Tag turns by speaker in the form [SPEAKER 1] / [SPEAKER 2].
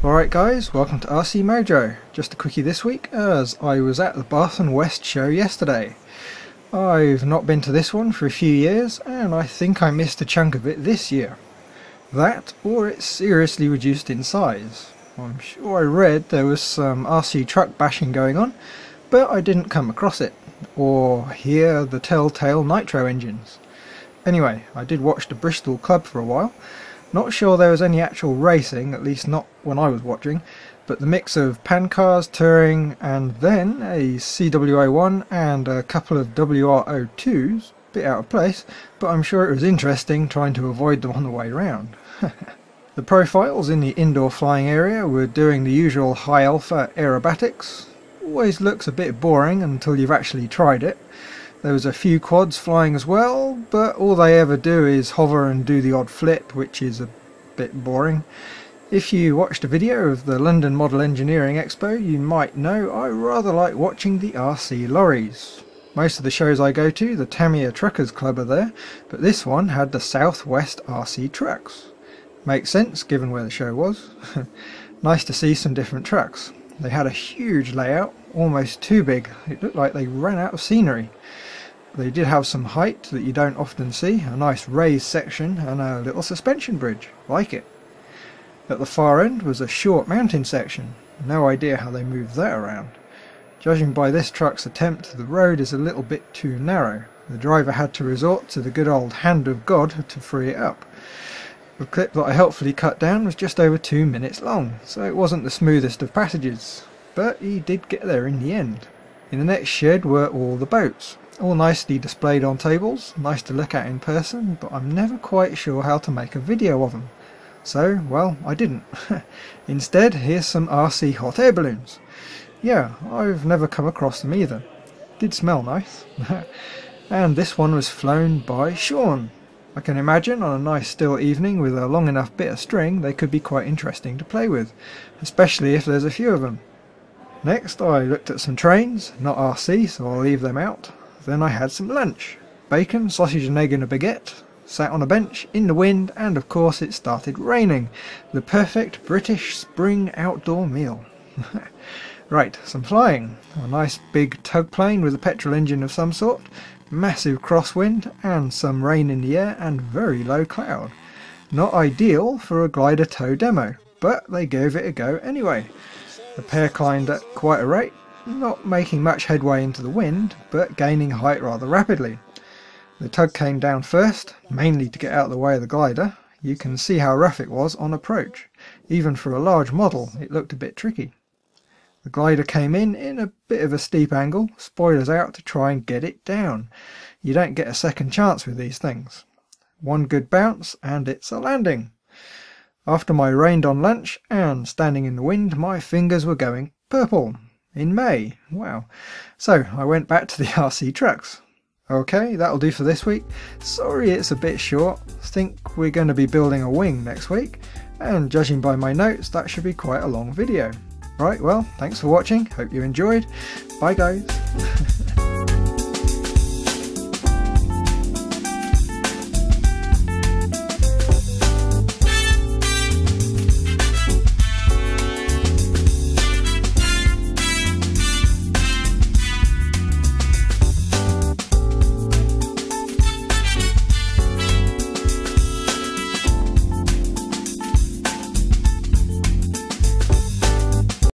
[SPEAKER 1] Alright guys, welcome to RC Mojo. Just a quickie this week as I was at the Bath and West show yesterday. I've not been to this one for a few years and I think I missed a chunk of it this year. That or it's seriously reduced in size. I'm sure I read there was some RC truck bashing going on, but I didn't come across it or hear the telltale nitro engines. Anyway, I did watch the Bristol Club for a while. Not sure there was any actual racing, at least not when I was watching, but the mix of pan cars, touring, and then a CWO1 and a couple of WR02s, bit out of place, but I'm sure it was interesting trying to avoid them on the way round. The profiles in the indoor flying area were doing the usual high alpha aerobatics. Always looks a bit boring until you've actually tried it. There was a few quads flying as well, but all they ever do is hover and do the odd flip, which is a bit boring. If you watched a video of the London Model Engineering Expo, you might know I rather like watching the RC lorries. Most of the shows I go to, the Tamiya Truckers Club are there, but this one had the Southwest RC trucks. Makes sense given where the show was. Nice to see some different trucks. They had a huge layout, almost too big. It looked like they ran out of scenery. They did have some height that you don't often see, a nice raised section and a little suspension bridge. Like it. At the far end was a short mountain section. No idea how they moved that around. Judging by this truck's attempt, the road is a little bit too narrow. The driver had to resort to the good old hand of God to free it up. The clip that I helpfully cut down was just over 2 minutes long, so it wasn't the smoothest of passages, but he did get there in the end. In the next shed were all the boats, all nicely displayed on tables, nice to look at in person, but I'm never quite sure how to make a video of them. So, well, I didn't. Instead, here's some RC hot air balloons. Yeah, I've never come across them either. Did smell nice. And this one was flown by Sean. I can imagine on a nice still evening with a long enough bit of string they could be quite interesting to play with, especially if there's a few of them. Next I looked at some trains, not RC so I'll leave them out. Then I had some lunch. Bacon, sausage and egg and a baguette. Sat on a bench, in the wind, and of course it started raining. The perfect British spring outdoor meal. Right, some flying. A nice big tug plane with a petrol engine of some sort. Massive crosswind and some rain in the air and very low cloud. Not ideal for a glider tow demo, but they gave it a go anyway. The pair climbed at quite a rate, not making much headway into the wind, but gaining height rather rapidly. The tug came down first, mainly to get out of the way of the glider. You can see how rough it was on approach. Even for a large model, it looked a bit tricky. The glider came in a bit of a steep angle, spoilers out to try and get it down. You don't get a second chance with these things. One good bounce and it's a landing. After my rained on lunch and standing in the wind, my fingers were going purple. In May, wow. So I went back to the RC trucks. Okay, that'll do for this week. Sorry it's a bit short. Think we're going to be building a wing next week, and judging by my notes that should be quite a long video. Right, well, thanks for watching, hope you enjoyed. Bye guys.